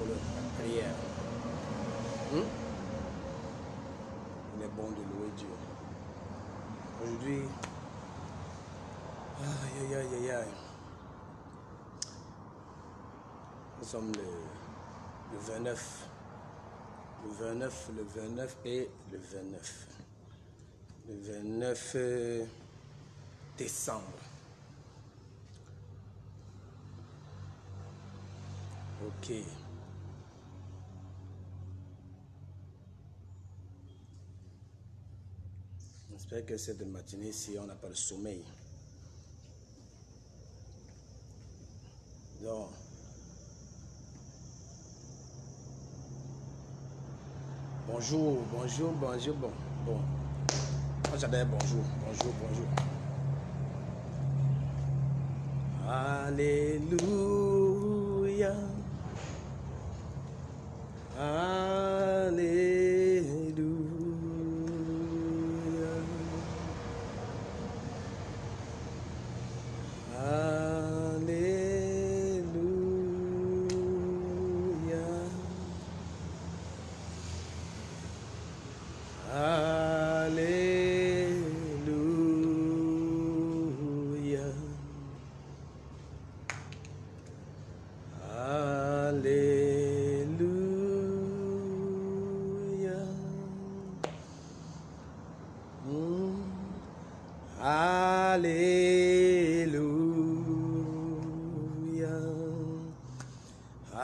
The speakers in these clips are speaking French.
follow la prière. Il est bon de louer Dieu. Aujourd'hui, aïe, aïe, aïe, aïe. Nous sommes le 29. Le 29 et le 29. Le 29 décembre. Ok. J'espère que cette matinée-ci, on n'a pas le sommeil. Donc, bonjour, bon. Moi j'adore bonjour. Alléluia.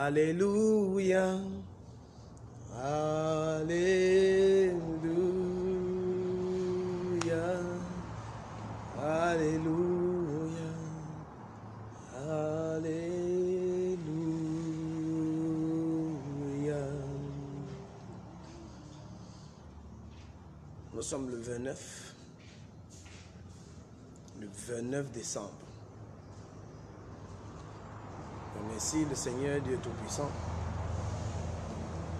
Alléluia. Alléluia. Alléluia. Alléluia. Nous sommes le 29 décembre. Merci le Seigneur Dieu Tout-Puissant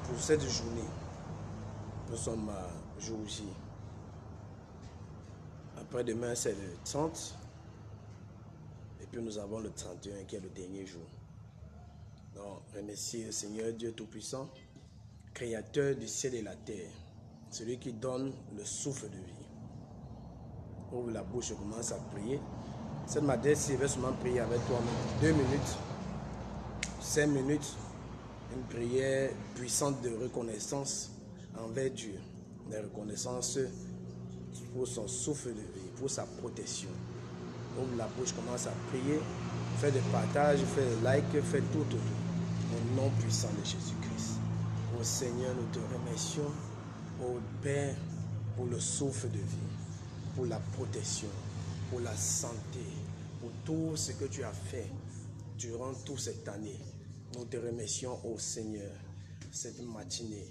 pour cette journée. Nous sommes à jour J. Après-demain, c'est le 30. Et puis nous avons le 31 qui est le dernier jour. Donc, remercie le Seigneur Dieu Tout-Puissant, Créateur du ciel et la terre, celui qui donne le souffle de vie. Ouvre la bouche et commence à prier. Cette matin, si je vais seulement prier avec toi, 2 minutes. 5 minutes, une prière puissante de reconnaissance envers Dieu, de reconnaissance pour son souffle de vie, pour sa protection. Ouvre la bouche, commence à prier, fais des partages, fais des likes, fais tout. Au nom puissant de Jésus-Christ. Ô Seigneur, nous te remercions, ô Père, pour le souffle de vie, pour la protection, pour la santé, pour tout ce que tu as fait durant toute cette année. Nous te remercions, ô Seigneur, cette matinée,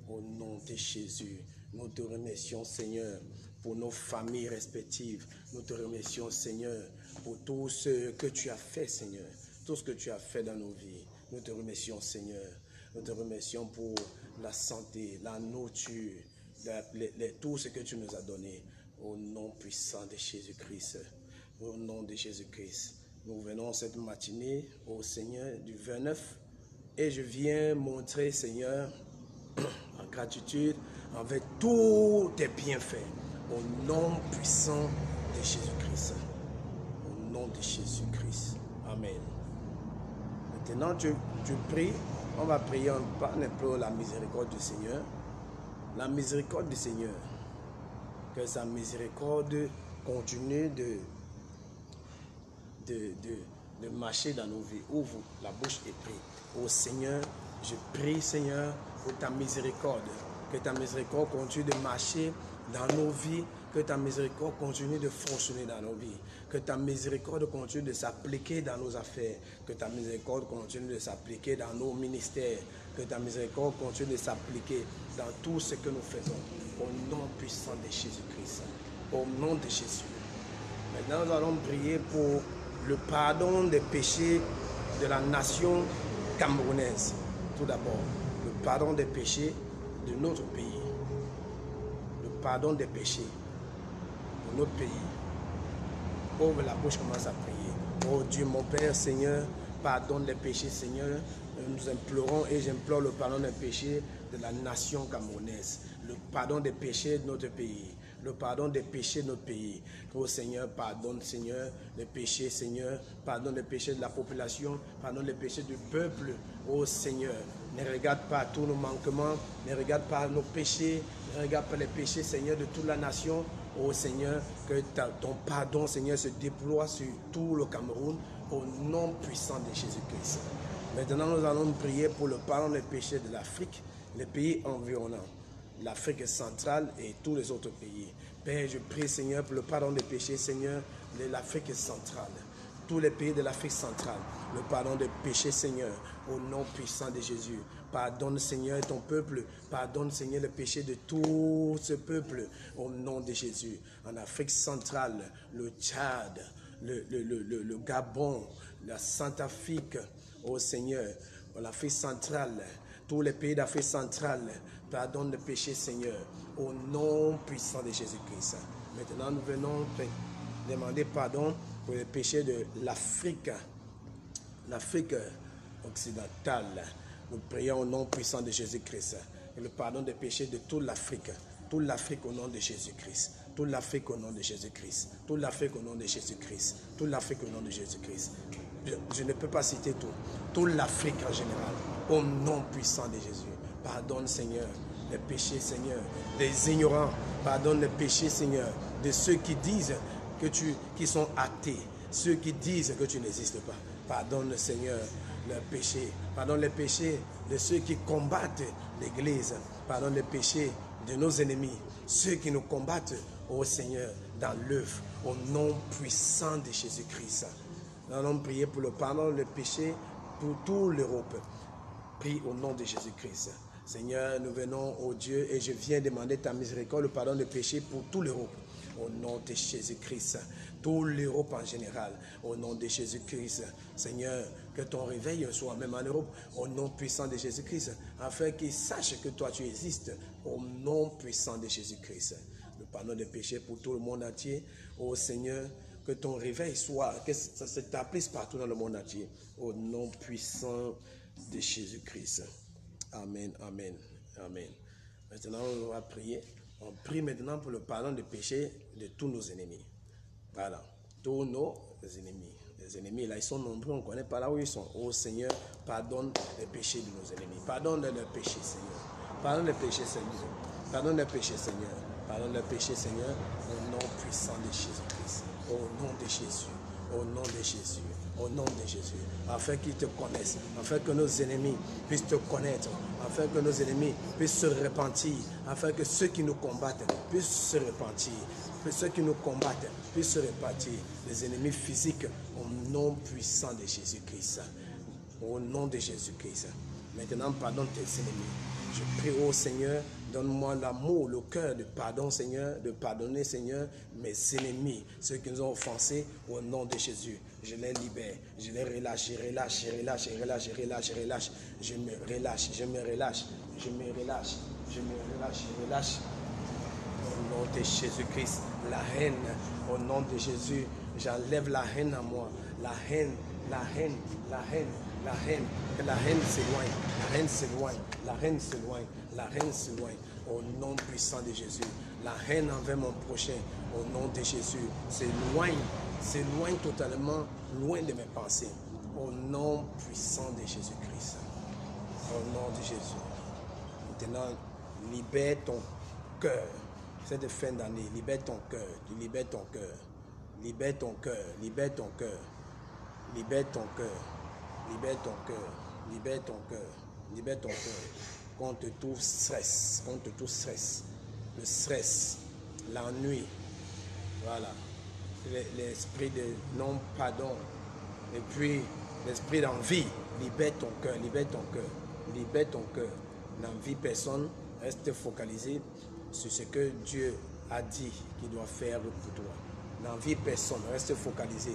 au nom de Jésus. Nous te remercions, Seigneur, pour nos familles respectives. Nous te remercions, Seigneur, pour tout ce que tu as fait, Seigneur. Tout ce que tu as fait dans nos vies. Nous te remercions, Seigneur. Nous te remercions pour la santé, la nourriture, tout ce que tu nous as donné. Au nom puissant de Jésus-Christ. Au nom de Jésus-Christ. Nous venons cette matinée au Seigneur du 29 et je viens montrer, Seigneur, en gratitude envers tous tes bienfaits. Au nom puissant de Jésus-Christ. Au nom de Jésus-Christ. Amen. Maintenant, tu pries. On va prier en parlant pour la miséricorde du Seigneur. La miséricorde du Seigneur. Que sa miséricorde continue de marcher dans nos vies. Ouvre la bouche et prie. Ô Seigneur, je prie, Seigneur, pour ta miséricorde. Que ta miséricorde continue de marcher dans nos vies. Que ta miséricorde continue de fonctionner dans nos vies. Que ta miséricorde continue de s'appliquer dans nos affaires. Que ta miséricorde continue de s'appliquer dans nos ministères. Que ta miséricorde continue de s'appliquer dans tout ce que nous faisons. Au nom puissant de Jésus-Christ. Au nom de Jésus. Maintenant, nous allons prier pour le pardon des péchés de la nation camerounaise. Tout d'abord, le pardon des péchés de notre pays. Le pardon des péchés de notre pays. Ouvre la bouche, commence à prier. Oh Dieu, mon Père, Seigneur, pardonne les péchés, Seigneur. nous implorons et j'implore le pardon des péchés de la nation camerounaise, le pardon des péchés de notre pays, le pardon des péchés de notre pays. Oh Seigneur, pardonne Seigneur les péchés, Seigneur, pardonne les péchés de la population, pardonne les péchés du peuple. Oh Seigneur, ne regarde pas tous nos manquements, ne regarde pas nos péchés, ne regarde pas les péchés, Seigneur, de toute la nation. Oh Seigneur, que ton pardon, Seigneur, se déploie sur tout le Cameroun au nom puissant de Jésus-Christ. Maintenant, nous allons prier pour le pardon des péchés de l'Afrique, les pays environnants, l'Afrique centrale et tous les autres pays. Père, je prie, Seigneur, pour le pardon des péchés, Seigneur, de l'Afrique centrale, tous les pays de l'Afrique centrale, le pardon des péchés, Seigneur, au nom puissant de Jésus. Pardonne, Seigneur, ton peuple, pardonne, Seigneur, le péché de tout ce peuple, au nom de Jésus. En Afrique centrale, le Tchad, le Gabon, la Centrafrique, oh Seigneur, l'Afrique centrale, tous les pays d'Afrique centrale, pardonne le péché, Seigneur, au nom puissant de Jésus-Christ. Maintenant, nous venons demander pardon pour les péchés de l'Afrique occidentale. Nous prions au nom puissant de Jésus-Christ. Et le pardon des péchés de toute l'Afrique au nom de Jésus-Christ. Toute l'Afrique au nom de Jésus-Christ. Toute l'Afrique au nom de Jésus-Christ. Toute l'Afrique au nom de Jésus-Christ. Je ne peux pas citer tout. Toute l'Afrique en général, au nom puissant de Jésus. Pardonne, Seigneur, les péchés, Seigneur, des ignorants. Pardonne les péchés, Seigneur, de ceux qui disent qui sont athées, ceux qui disent que tu n'existes pas. Pardonne, Seigneur, leurs péchés. Pardonne les péchés de ceux qui combattent l'Église. Pardonne les péchés de nos ennemis, ceux qui nous combattent, ô Seigneur, dans l'œuvre, au nom puissant de Jésus-Christ. Nous allons prier pour le pardon des péchés pour toute l'Europe. Prie au nom de Jésus-Christ. Seigneur, nous venons au Dieu et je viens demander ta miséricorde, le pardon des péchés pour toute l'Europe. Au nom de Jésus-Christ, toute l'Europe en général, au nom de Jésus-Christ. Seigneur, que ton réveil soit même en Europe, au nom puissant de Jésus-Christ, afin qu'ils sachent que toi tu existes, au nom puissant de Jésus-Christ. Le pardon des péchés pour tout le monde entier, ô Seigneur, que ton réveil soit, que ça s'établisse partout dans le monde entier, au nom puissant de Jésus-Christ. Amen, amen, amen. Maintenant, on va prier. On prie maintenant pour le pardon des péchés de tous nos ennemis. Voilà, tous nos ennemis. Les ennemis, là, ils sont nombreux, on ne connaît pas là où ils sont. Oh Seigneur, pardonne les péchés de nos ennemis. Pardonne leurs péchés, Seigneur. Pardonne les péchés, Seigneur. Pardonne les péchés, Seigneur. Pardonne les péchés, Seigneur, au nom puissant de Jésus-Christ. Au nom de Jésus. Au nom de Jésus. Au nom de Jésus. Afin qu'ils te connaissent. Afin que nos ennemis puissent te connaître. Afin que nos ennemis puissent se repentir. Afin que ceux qui nous combattent puissent se repentir. Que ceux qui nous combattent puissent se repentir. Les ennemis physiques, au nom puissant de Jésus-Christ. Au nom de Jésus-Christ. Maintenant, pardonne tes ennemis. Je prie au Seigneur, donne-moi l'amour, le cœur de pardon, Seigneur, de pardonner, Seigneur, mes ennemis, ceux qui nous ont offensés, au nom de Jésus. Je les libère, je les relâche, je relâche, je relâche, je relâche, je relâche, je relâche, je me relâche, je me relâche, je me relâche, je me relâche, je relâche. Au nom de Jésus-Christ, la haine, au nom de Jésus, j'enlève la haine à moi, la haine, la haine, la haine. La haine, que la haine s'éloigne, la haine s'éloigne, la haine s'éloigne, la haine s'éloigne, au nom puissant de Jésus. La haine envers mon prochain, au nom de Jésus, s'éloigne totalement, loin de mes pensées, au nom puissant de Jésus-Christ. Au nom de Jésus. Maintenant, libère ton cœur. Cette fin d'année, libère ton cœur, libère ton cœur, libère ton cœur, libère ton cœur, libère ton cœur. Libère ton cœur, libère ton cœur, libère ton cœur contre tout stress, le stress, l'ennui, voilà, l'esprit de non-pardon, et puis l'esprit d'envie. Libère ton cœur, libère ton cœur, libère ton cœur. N'envie personne, reste focalisé sur ce que Dieu a dit qu'il doit faire pour toi. N'envie personne, reste focalisé.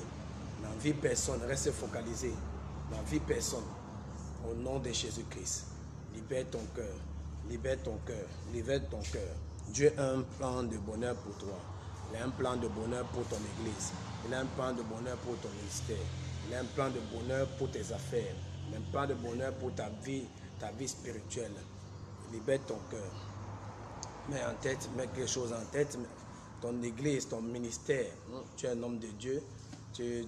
N'envie personne, reste focalisé. N'envie personne. Au nom de Jésus-Christ, libère ton cœur, libère ton cœur, libère ton cœur. Dieu a un plan de bonheur pour toi. Il a un plan de bonheur pour ton église. Il a un plan de bonheur pour ton ministère. Il a un plan de bonheur pour tes affaires. un plan de bonheur pour ta vie spirituelle. Libère ton cœur. Mets quelque chose en tête, ton église, ton ministère. Tu es un homme de Dieu, tu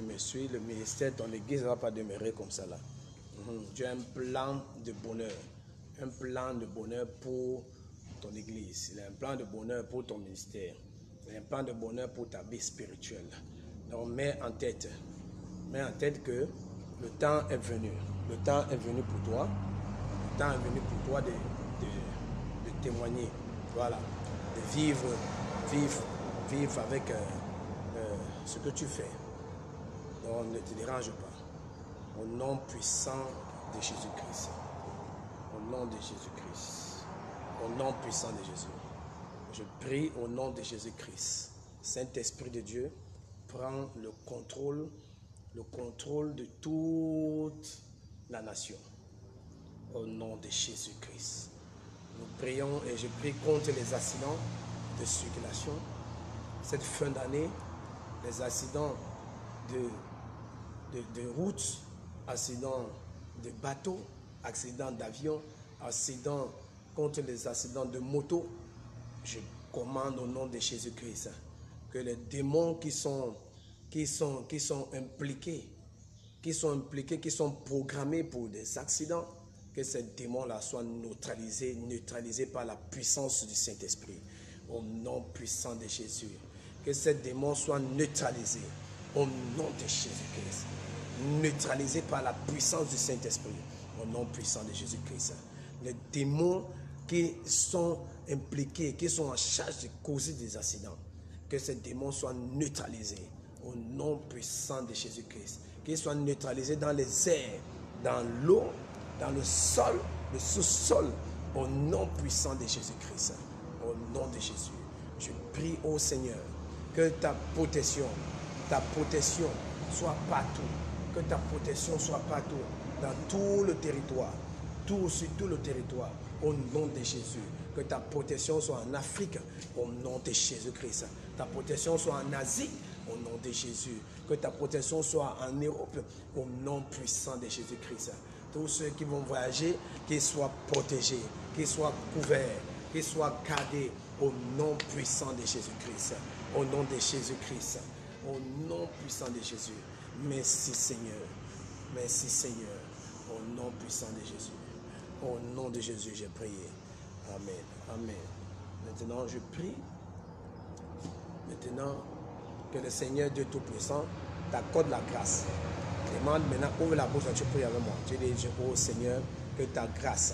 me suis, le ministère, ton église ne va pas demeurer comme ça là. Tu as un plan de bonheur pour ton église, il y a un plan de bonheur pour ton ministère, il y a un plan de bonheur pour ta vie spirituelle. Donc mets en tête que le temps est venu. Le temps est venu pour toi. Le temps est venu pour toi de témoigner, voilà, de vivre avec ce que tu fais. Donc ne te dérange pas. Au nom puissant de Jésus-Christ. Au nom de Jésus-Christ. Au nom puissant de Jésus. Je prie au nom de Jésus-Christ. Saint-Esprit de Dieu, prends le contrôle de toute la nation. Au nom de Jésus-Christ. Nous prions et je prie contre les accidents de circulation. Cette fin d'année, les accidents de route, accidents de bateau, accidents d'avion, accidents contre les accidents de moto. Je commande au nom de Jésus-Christ que les démons qui sont impliqués, qui sont programmés pour des accidents, que ces démons-là soient neutralisés par la puissance du Saint-Esprit. Au nom puissant de Jésus. Que ces démons soient neutralisés. Au nom de Jésus-Christ. Neutralisés par la puissance du Saint-Esprit. Au nom puissant de Jésus-Christ. Les démons qui sont impliqués, qui sont en charge de causer des accidents. Que ces démons soient neutralisés. Au nom puissant de Jésus-Christ. Qu'ils soient neutralisés dans les airs, dans l'eau, dans le sol, le sous-sol, au nom puissant de Jésus-Christ. Au nom de Jésus, je prie au Seigneur que ta protection soit partout, que ta protection soit partout, dans tout le territoire, sur tout le territoire, au nom de Jésus. Que ta protection soit en Afrique, au nom de Jésus-Christ. Ta protection soit en Asie, au nom de Jésus. Que ta protection soit en Europe, au nom puissant de Jésus-Christ. Tous ceux qui vont voyager, qu'ils soient protégés, qu'ils soient couverts, qu'ils soient gardés au nom puissant de Jésus-Christ. Au nom de Jésus-Christ. Au nom puissant de Jésus. Merci Seigneur. Merci Seigneur. Au nom puissant de Jésus. Au nom de Jésus, j'ai prié. Amen. Amen. Maintenant, je prie. Maintenant, que le Seigneur Dieu Tout-Puissant t'accorde la grâce. Demande maintenant, ouvre la bouche, tu pries avec moi. Tu dis, oh Seigneur, que ta grâce,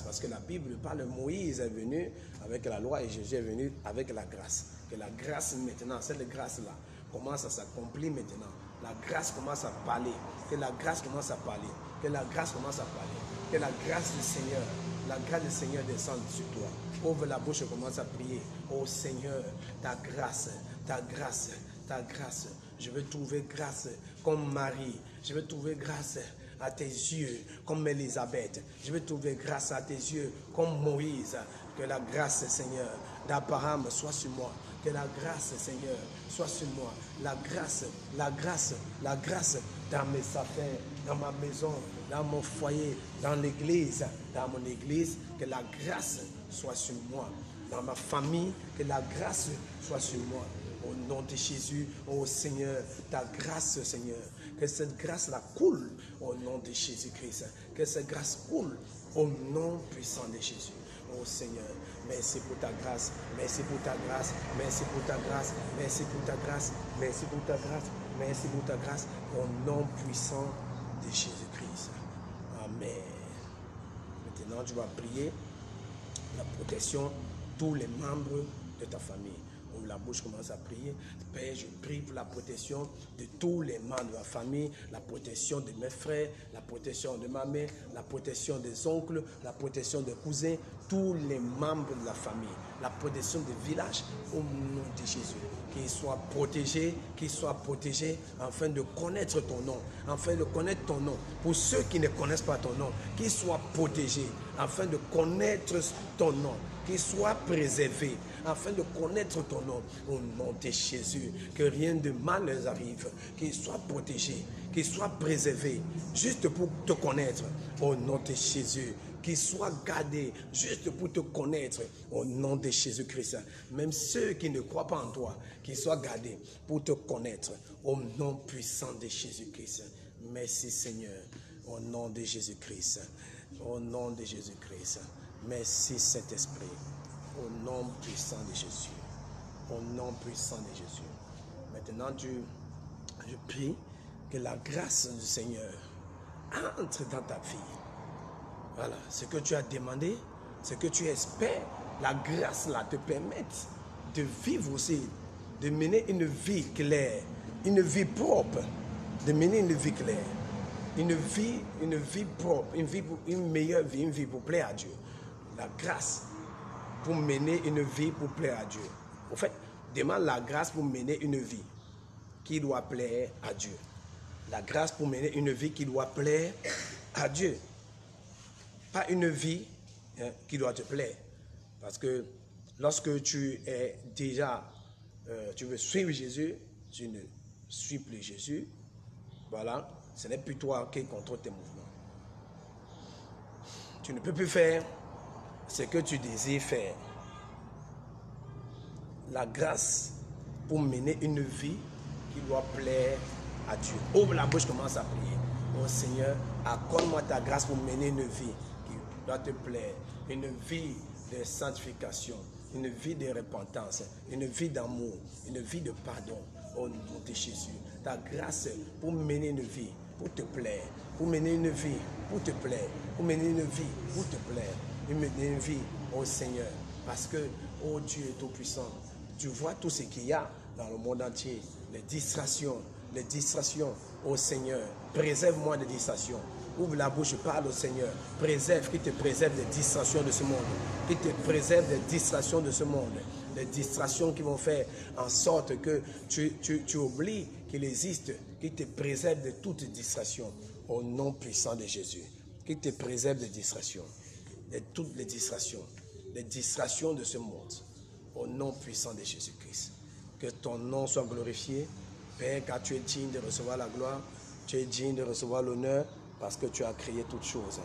parce que la Bible parle, Moïse est venu avec la loi et Jésus est venu avec la grâce. Que la grâce maintenant, cette grâce-là, commence à s'accomplir maintenant. La grâce commence à parler. Que la grâce commence à parler. Que la grâce commence à parler. Que la grâce du Seigneur descende sur toi. Ouvre la bouche et commence à prier. Oh Seigneur, ta grâce. Je veux trouver grâce comme Marie. Je veux trouver grâce à tes yeux comme Élisabeth. Je veux trouver grâce à tes yeux comme Moïse. Que la grâce, Seigneur, d'Abraham soit sur moi. Que la grâce, Seigneur, soit sur moi. La grâce dans mes affaires, dans ma maison, dans mon foyer, dans l'église, dans mon église. Que la grâce soit sur moi. Dans ma famille, que la grâce soit sur moi. Au nom de Jésus, oh Seigneur, ta grâce, Seigneur, que cette grâce-là coule au nom de Jésus-Christ. Que cette grâce coule au nom puissant de Jésus. Oh Seigneur, merci pour ta grâce, merci pour ta grâce, merci pour ta grâce, merci pour ta grâce, merci pour ta grâce, merci pour ta grâce, au nom puissant de Jésus-Christ. Amen. Maintenant, tu vas prier la protection de tous les membres de ta famille. Ouvre la bouche, commence à prier. Père, je prie pour la protection de tous les membres de ma famille, la protection de mes frères, la protection de ma mère, la protection des oncles, la protection des cousins, tous les membres de la famille, la protection des villages, au nom de Jésus. Qu'ils soient protégés afin de connaître ton nom, afin de connaître ton nom. Pour ceux qui ne connaissent pas ton nom, qu'ils soient protégés afin de connaître ton nom, qu'ils soient préservés afin de connaître ton nom. Au nom de Jésus, que rien de mal les arrive, qu'ils soient protégés qu'ils soient préservés juste pour te connaître au nom de Jésus. Qu'ils soient gardés juste pour te connaître au nom de Jésus-Christ. Même ceux qui ne croient pas en toi, qu'ils soient gardés pour te connaître au nom puissant de Jésus-Christ. Merci Seigneur, au nom de Jésus-Christ. Au nom de Jésus-Christ. Merci Saint-Esprit. Au nom puissant de Jésus. Au nom puissant de Jésus. Maintenant, je prie que la grâce du Seigneur entre dans ta vie. Voilà, ce que tu as demandé, ce que tu espères, la grâce là te permette de vivre aussi, de mener une vie claire, une vie propre, de mener une vie claire, une vie propre, une meilleure vie, une vie pour plaire à Dieu. La grâce pour mener une vie pour plaire à Dieu. En fait, demande la grâce pour mener une vie qui doit plaire à Dieu. La grâce pour mener une vie qui doit plaire à Dieu. Pas une vie qui doit te plaire. Parce que lorsque tu es déjà, tu veux suivre Jésus, tu ne suis plus Jésus, voilà, ce n'est plus toi qui contrôle tes mouvements. Tu ne peux plus faire ce que tu désires faire. La grâce pour mener une vie qui doit plaire à Dieu. Ouvre la bouche, commence à prier. Oh Seigneur, accorde-moi ta grâce pour mener une vie qui doit te plaire. Une vie de sanctification, une vie de repentance, une vie d'amour, une vie de pardon. Au nom de Jésus. Ta grâce pour mener une vie, pour te plaire. Pour mener une vie, pour te plaire. Pour mener une vie, pour te plaire. Mener une vie, oh Seigneur. Parce que, oh Dieu Tout-Puissant, tu vois tout ce qu'il y a dans le monde entier. Les distractions, oh Seigneur. Préserve-moi des distractions. Ouvre la bouche, parle au Seigneur. Préserve, qu'il te préserve des distractions de ce monde. Qu'il te préserve des distractions de ce monde. Des distractions qui vont faire en sorte que tu oublies qu'il existe. Qu'il te préserve de toutes distractions. Au nom puissant de Jésus. Qu'il te préserve des distractions. De toutes les distractions. Les distractions de ce monde. Au nom puissant de Jésus-Christ. Que ton nom soit glorifié. Père, car tu es digne de recevoir la gloire. Tu es digne de recevoir l'honneur. Parce que tu as créé toutes choses.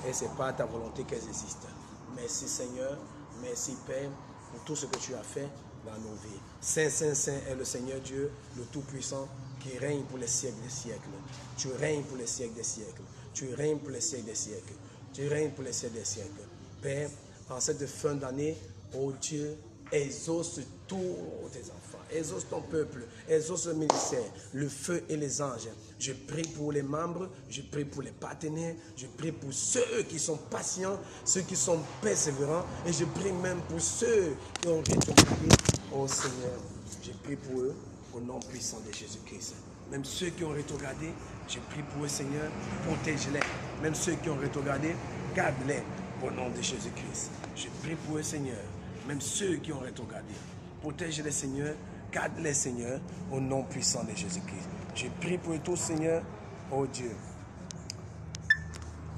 Et ce n'est pas ta volonté qu'elles existent. Merci Seigneur. Merci Père pour tout ce que tu as fait dans nos vies. Saint, Saint, Saint est le Seigneur Dieu, le Tout-Puissant, qui règne pour les siècles des siècles. Tu règnes pour les siècles des siècles. Tu règnes pour les siècles des siècles. Tu règnes pour les siècles des siècles. Père, en cette fin d'année, oh Dieu, exauce tous tes enfants. Exauce ton peuple. Exauce le ministère, le feu et les anges. Je prie pour les membres, je prie pour les partenaires, je prie pour ceux qui sont patients, ceux qui sont persévérants, et je prie même pour ceux qui ont rétrogradé. Oh Seigneur, je prie pour eux au nom puissant de Jésus-Christ. Même ceux qui ont rétrogradé, je prie pour eux Seigneur, protège-les. Même ceux qui ont rétrogradé, garde-les au nom de Jésus-Christ. Je prie pour eux Seigneur, même ceux qui ont rétrogradé, protège-les Seigneur, garde-les Seigneur, au nom puissant de Jésus-Christ. Je prie pour tous, Seigneur, oh Dieu,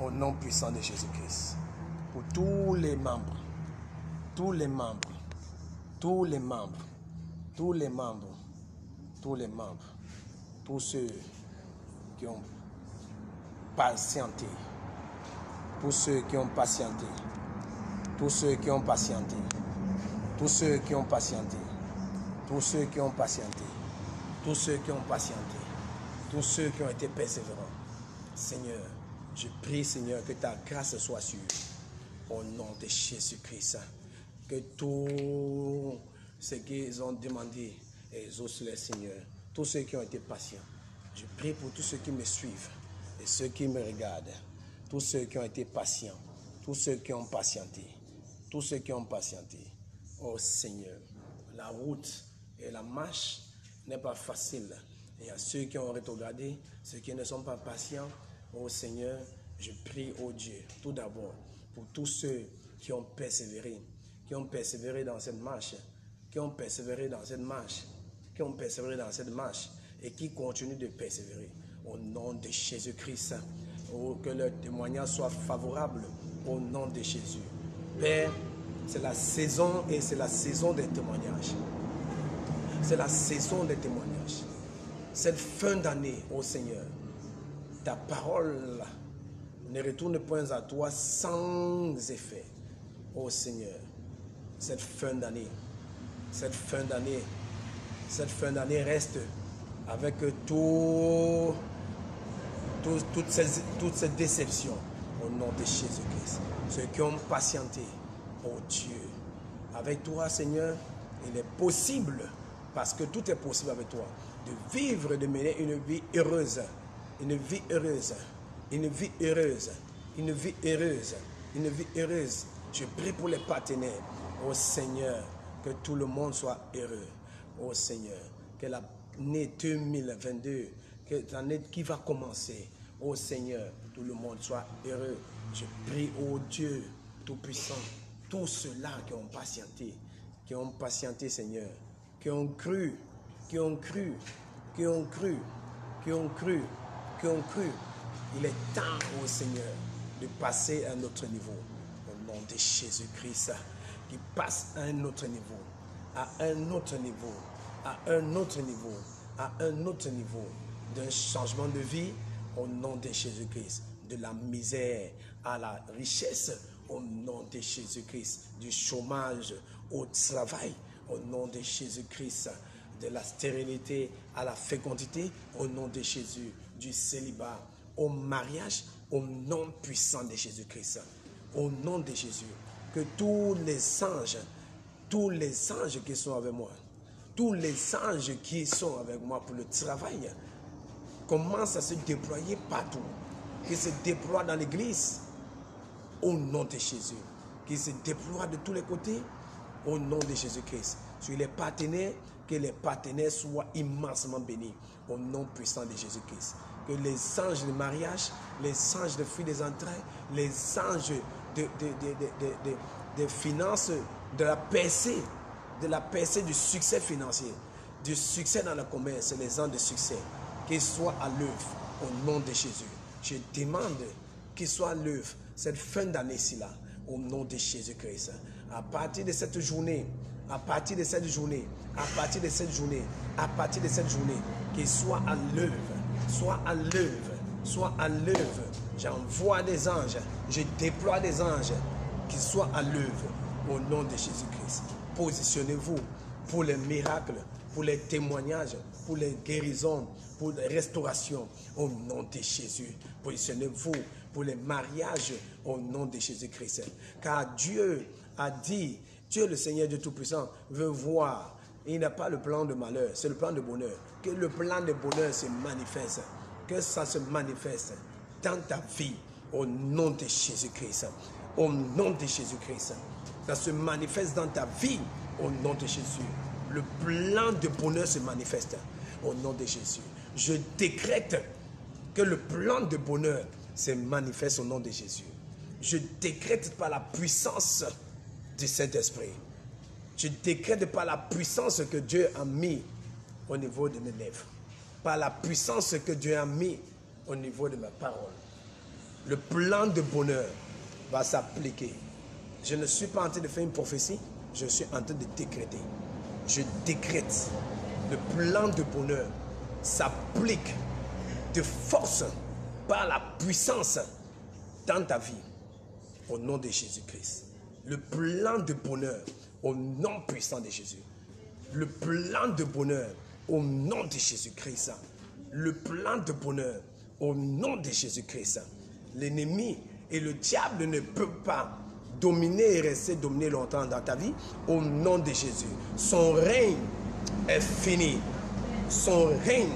au nom puissant de Jésus-Christ, pour tous les membres, tous les membres, tous les membres, tous les membres, tous les membres, tous ceux qui ont patienté, tous ceux qui ont patienté, tous ceux qui ont patienté, tous ceux qui ont patienté, tous ceux qui ont patienté, tous ceux qui ont patienté, tous ceux qui ont été persévérants. Seigneur, je prie, Seigneur, que ta grâce soit sur eux. Au nom de Jésus-Christ. Que tout ce qu'ils ont demandé, exauce-les, Seigneur. Tous ceux qui ont été patients. Je prie pour tous ceux qui me suivent et ceux qui me regardent. Tous ceux qui ont été patients. Tous ceux qui ont patienté. Tous ceux qui ont patienté. Oh Seigneur, la route et la marche n'est pas facile. Et à ceux qui ont rétrogradé, ceux qui ne sont pas patients, oh Seigneur, je prie, oh Dieu, tout d'abord, pour tous ceux qui ont persévéré dans cette marche, qui ont persévéré dans cette marche, et qui continuent de persévérer. Au nom de Jésus-Christ, oh, que leur témoignage soit favorable au nom de Jésus. Père, c'est la saison et c'est la saison des témoignages. C'est la saison des témoignages. Cette fin d'année, oh Seigneur, ta parole ne retourne point à toi sans effet. Oh Seigneur, cette fin d'année reste avec toutes ces déceptions au nom de Jésus-Christ. Ceux qui ont patienté, oh Dieu, avec toi Seigneur, il est possible, parce que tout est possible avec toi, de vivre, de mener une vie heureuse, une vie heureuse, une vie heureuse, une vie heureuse, une vie heureuse. Je prie pour les partenaires, oh Seigneur, que tout le monde soit heureux, oh Seigneur, que l'année 2022, que l'année qui va commencer, oh Seigneur, tout le monde soit heureux. Je prie, oh Dieu Tout-Puissant, tous ceux-là qui ont patienté, Seigneur, qui ont cru. Il est temps, oh Seigneur, de passer à un autre niveau. Au nom de Jésus-Christ, qui passe à un autre niveau, à un autre niveau, à un autre niveau, à un autre niveau, d'un changement de vie, au nom de Jésus-Christ, de la misère à la richesse, au nom de Jésus-Christ, du chômage au travail, au nom de Jésus-Christ, de la stérilité à la fécondité, au nom de Jésus, du célibat au mariage, au nom puissant de Jésus-Christ, au nom de Jésus, que tous les anges qui sont avec moi, tous les anges qui sont avec moi pour le travail, commencent à se déployer partout, qui se déploient dans l'église, au nom de Jésus, qui se déploient de tous les côtés, au nom de Jésus-Christ. Sur les partenaires, que les partenaires soient immensément bénis, au nom puissant de Jésus-Christ. Que les anges de mariage, les anges de fruits des entrailles, les anges de finances, de la percée du succès financier, du succès dans le commerce, les anges de succès, qu'ils soient à l'œuvre, au nom de Jésus. Je demande qu'ils soient à l'œuvre cette fin d'année-ci là, au nom de Jésus-Christ. À partir de cette journée, qu'ils soient à l'œuvre, J'envoie des anges, je déploie des anges qui soient à l'œuvre au nom de Jésus-Christ. Positionnez-vous pour les miracles, pour les témoignages, pour les guérisons, pour les restaurations au nom de Jésus. Positionnez-vous pour les mariages au nom de Jésus-Christ. Car Dieu a dit, Dieu le Seigneur Dieu Tout-Puissant veut voir. Il n'a pas le plan de malheur, c'est le plan de bonheur. Que le plan de bonheur se manifeste. Que ça se manifeste dans ta vie au nom de Jésus-Christ. Au nom de Jésus-Christ. Ça se manifeste dans ta vie au nom de Jésus. Le plan de bonheur se manifeste au nom de Jésus. Je décrète que le plan de bonheur se manifeste au nom de Jésus. Je décrète par la puissance du Saint-Esprit. Je décrète par la puissance que Dieu a mis au niveau de mes lèvres. Par la puissance que Dieu a mis au niveau de ma parole. Le plan de bonheur va s'appliquer. Je ne suis pas en train de faire une prophétie, je suis en train de décréter. Je décrète. Le plan de bonheur s'applique de force par la puissance dans ta vie. Au nom de Jésus-Christ. Le plan de bonheur au nom puissant de Jésus. Le plan de bonheur au nom de Jésus-Christ. Le plan de bonheur au nom de Jésus-Christ. L'ennemi et le diable ne peuvent pas dominer et rester dominé longtemps dans ta vie au nom de Jésus. Son règne est fini. Son règne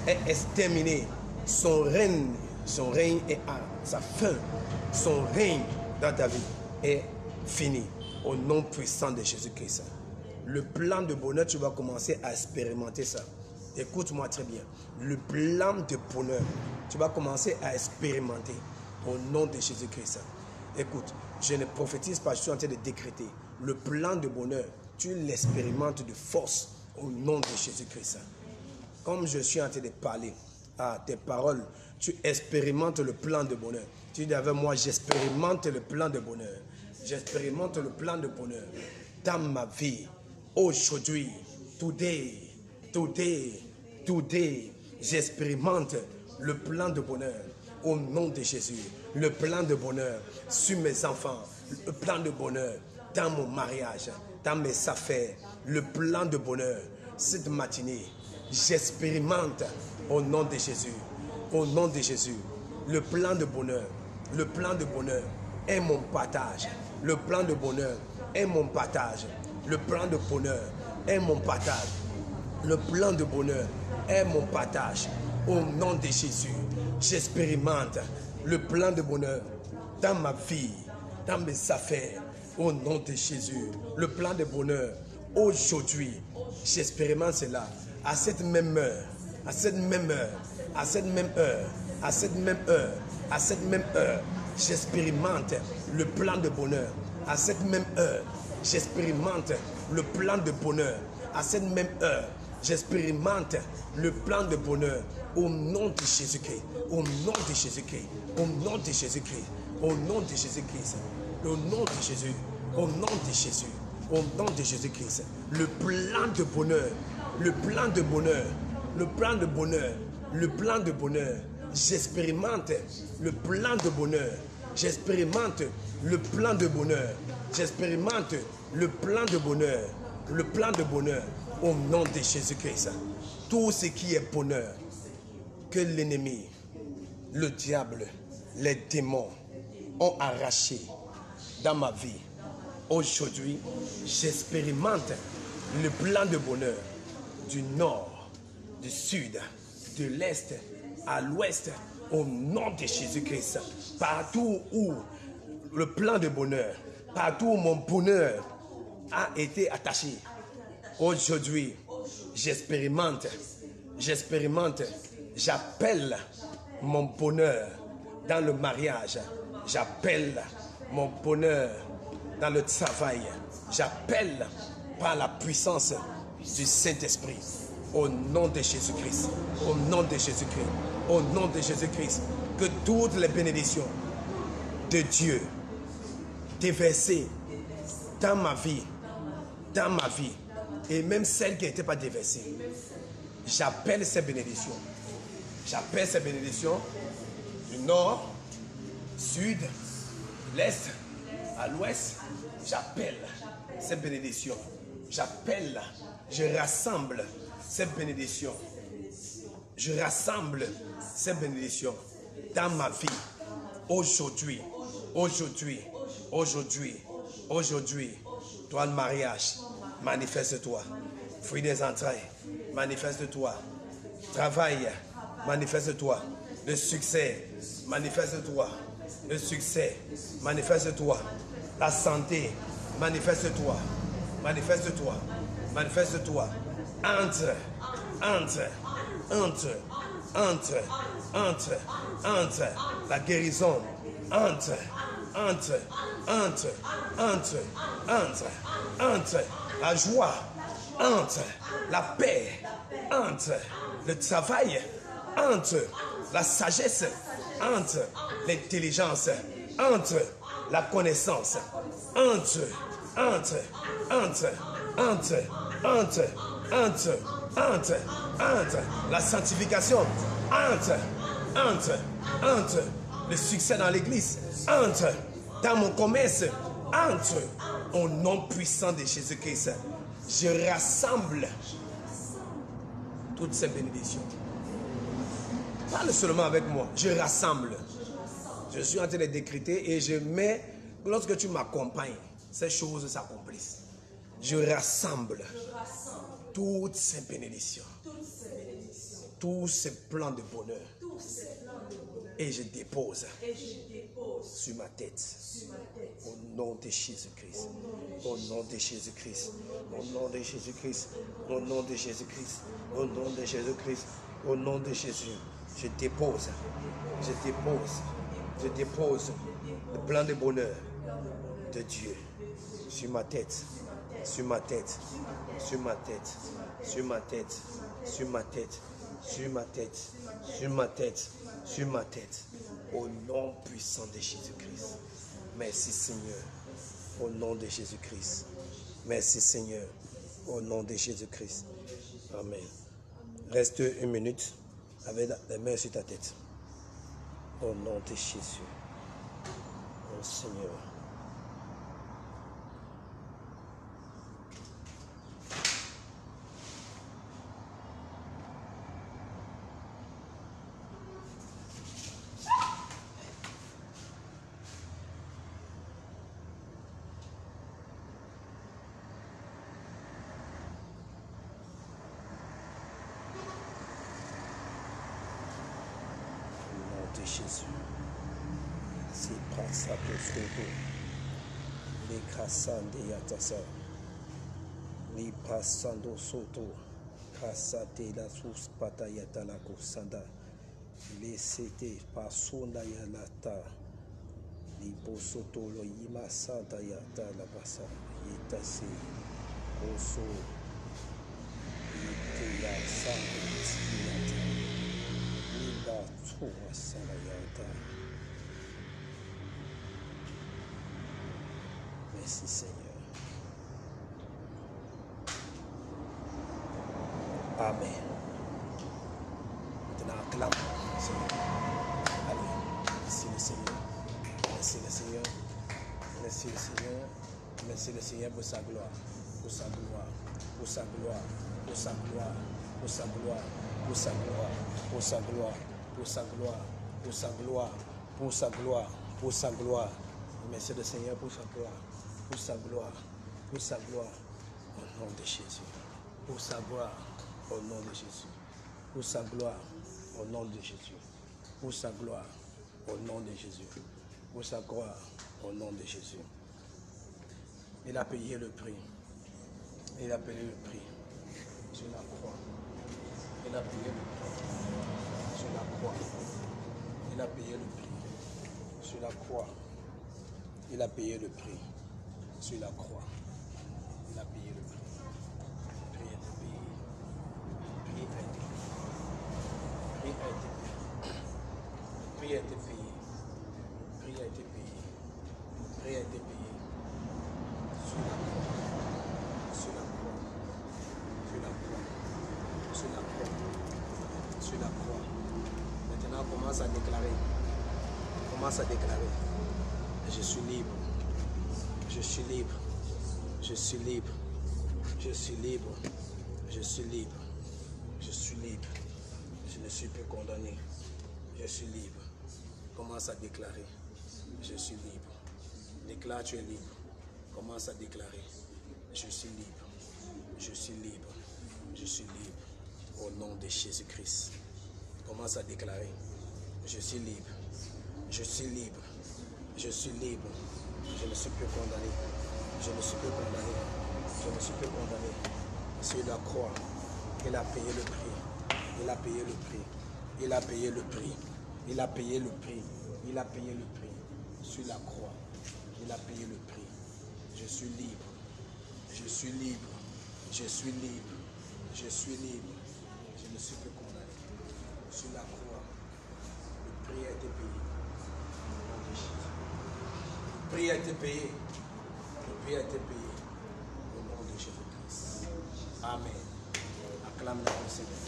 est exterminé. Son règne est à sa fin. Son règne dans ta vie est fini. Au nom puissant de Jésus-Christ. Le plan de bonheur, tu vas commencer à expérimenter ça. Écoute-moi très bien. Le plan de bonheur, tu vas commencer à expérimenter au nom de Jésus-Christ. Écoute, je ne prophétise pas, je suis en train de décréter. Le plan de bonheur, tu l'expérimentes de force au nom de Jésus-Christ. Comme je suis en train de parler à tes paroles, tu expérimentes le plan de bonheur. Tu dis avec moi, j'expérimente le plan de bonheur. J'expérimente le plan de bonheur dans ma vie. Aujourd'hui, today, j'expérimente le plein de bonheur. Au nom de Jésus, le plein de bonheur sur mes enfants, le plein de bonheur dans mon mariage, dans mes affaires, le plein de bonheur. Cette matinée, j'expérimente au nom de Jésus, au nom de Jésus, le plein de bonheur. Le plein de bonheur est mon partage. Le plein de bonheur est mon partage. Le plein de bonheur est mon partage. Le plein de bonheur est mon partage. Au nom de Jésus, j'expérimente le plein de bonheur dans ma vie, dans mes affaires. Au nom de Jésus, le plein de bonheur. Aujourd'hui, j'expérimente cela à cette même heure, à cette même heure, à cette même heure, à cette même heure, à cette même heure. J'expérimente le plein de bonheur. À cette même heure, j'expérimente le plein de bonheur. À cette même heure, j'expérimente le plein de bonheur. Au nom de Jésus-Christ, au nom de Jésus-Christ, au nom de Jésus-Christ, au nom de Jésus-Christ, au nom de Jésus, au nom de Jésus, au nom de Jésus-Christ, le plein de bonheur, le plein de bonheur, le plein de bonheur, le plein de bonheur. J'expérimente le plein de bonheur. J'expérimente le plein de bonheur. J'expérimente le plein de bonheur. Le plein de bonheur au nom de Jésus-Christ. Tout ce qui est bonheur que l'ennemi, le diable, les démons ont arraché dans ma vie. Aujourd'hui, j'expérimente le plein de bonheur du nord, du sud, de l'est à l'ouest, au nom de Jésus-Christ. Partout où le plein de bonheur, partout où mon bonheur a été attaché, aujourd'hui, j'expérimente, j'appelle mon bonheur dans le mariage, j'appelle mon bonheur dans le travail, j'appelle par la puissance du Saint-Esprit, au nom de Jésus-Christ, au nom de Jésus-Christ, au nom de Jésus-Christ, que toutes les bénédictions de Dieu déversées dans ma vie, et même celles qui n'étaient pas déversées, j'appelle ces bénédictions. J'appelle ces bénédictions du nord, sud, de l'est, à l'ouest. J'appelle ces bénédictions. J'appelle, je rassemble ces bénédictions. Je rassemble ces bénédictions dans ma vie. Aujourd'hui, toi le mariage, manifeste-toi. Fruit des entrailles, manifeste-toi. Travail, manifeste-toi. Le succès, manifeste-toi. Le succès, manifeste-toi. La santé, manifeste-toi. Manifeste-toi. Manifeste-toi. Entre la guérison. Entre la joie. Entre la paix. Entre le travail. Entre la sagesse. Entre l'intelligence. Entre la connaissance. Entre la sanctification. Entre le succès dans l'église. Entre dans mon commerce. Entre au nom puissant de Jésus-Christ. Je rassemble toutes ces bénédictions. Parle seulement avec moi. Je rassemble. Je suis en train de décréter et je mets, lorsque tu m'accompagnes, ces choses s'accomplissent. Je rassemble toutes ces bénédictions, tous ces plans de bonheur et je dépose sur ma tête. Au nom de Jésus-Christ. Au nom de Jésus-Christ. Au nom de Jésus-Christ. Au nom de Jésus-Christ. Au nom de Jésus-Christ. Au nom de Jésus. Je dépose le plan de bonheur de Dieu sur ma tête, sur ma tête, sur ma tête, sur ma tête, sur ma tête, sur ma tête, sur ma tête, sur ma tête, au nom puissant de Jésus-Christ. Merci Seigneur, au nom de Jésus-Christ. Merci Seigneur, au nom de Jésus-Christ. Amen. Reste une minute avec les mains sur ta tête. Au nom de Jésus. Oh Seigneur. Jésus, c'est pas ça que soto, les cassandres de yatasa, les passando soto, cassate la sous patayata la cosanda, les c'était pas sonda yalata, les posoto lo yima santa yata la basa, yetase, oso, yete ya santo yata. Merci Seigneur. Amen. Maintenant, acclame le Seigneur. Allez, merci le Seigneur. Merci le Seigneur. Merci le Seigneur. Merci le Seigneur pour sa gloire. Pour sa gloire. Pour sa gloire. Pour sa gloire. Pour sa gloire. Pour sa gloire. Pour sa gloire. Pour sa gloire, pour sa gloire, pour sa gloire, pour sa gloire. Merci le Seigneur pour sa gloire, pour sa gloire, pour sa gloire, au nom de Jésus. Pour sa gloire, au nom de Jésus. Pour sa gloire, au nom de Jésus. Pour sa gloire, au nom de Jésus. Pour sa gloire, au nom de Jésus. Il a payé le prix. Il a payé le prix sur la croix. Il a payé le prix. Sur la croix, il a payé le prix. Sur la croix, il a payé le prix. Sur la croix, il a payé le prix. Le prix a été payé. Le prix a été payé. Le prix a été payé. Le prix a été payé. Le prix a été payé. Sur la croix. Sur la croix. Sur la croix. Sur la croix. Sur la croix. Maintenant, commence à déclarer. Commence à déclarer. Je suis libre. Je suis libre. Je suis libre. Je suis libre. Je suis libre. Je suis libre. Je ne suis plus condamné. Je suis libre. Commence à déclarer. Je suis libre. Déclare, tu es libre. Commence à déclarer. Je suis libre. Je suis libre. Je suis libre. Au nom de Jésus-Christ. Commence à déclarer. Je suis libre. Je suis libre. Je suis libre. Je ne suis plus condamné. Je ne suis plus condamné. Je ne suis plus condamné. Sur la croix, il a payé le prix. Il a payé le prix. Il a payé le prix. Il a payé le prix. Il a payé le prix. Sur la croix, il a payé le prix. Je suis libre. Je suis libre. Je suis libre. Je suis libre. Je ne suis plus condamné. Sur la croix, le prix a été payé. Le prix a été payé. Le prix a été payé. Au nom de Jésus-Christ. Amen. Acclame la Seigneur.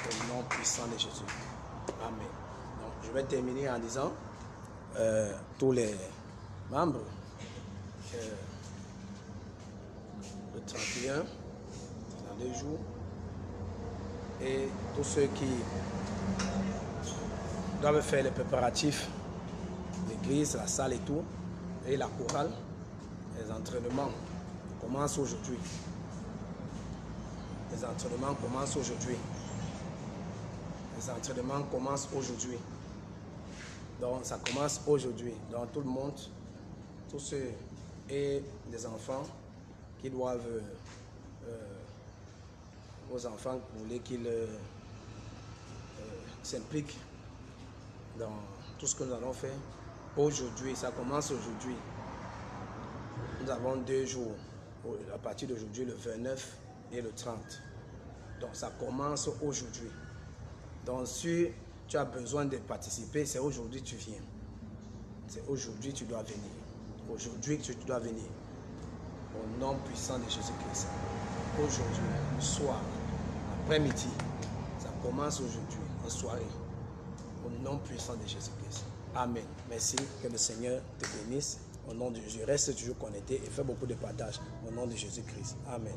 Au nom puissant de Jésus. Amen. Donc, je vais terminer en disant tous les membres le 31 dans 2 jours et tous ceux qui doivent faire les préparatifs, l'église, la salle et tout, et la chorale, les entraînements commencent aujourd'hui. Les entraînements commencent aujourd'hui. Les entraînements commencent aujourd'hui. Donc ça commence aujourd'hui. Donc tout le monde, tous ceux et les enfants qui doivent, aux enfants, vous voulez qu'ils s'impliquent dans tout ce que nous allons faire aujourd'hui. Ça commence aujourd'hui. Nous avons 2 jours, à partir d'aujourd'hui, le 29 et le 30. Donc ça commence aujourd'hui. Donc si tu as besoin de participer, c'est aujourd'hui que tu viens. C'est aujourd'hui que tu dois venir. Aujourd'hui que tu dois venir. Au nom puissant de Jésus-Christ. aujourd'hui, le soir, après-midi. Ça commence aujourd'hui, en soirée. Au nom puissant de Jésus-Christ. Amen. Merci. Que le Seigneur te bénisse. Au nom de Jésus. Reste toujours connecté et fais beaucoup de partage. Au nom de Jésus-Christ. Amen.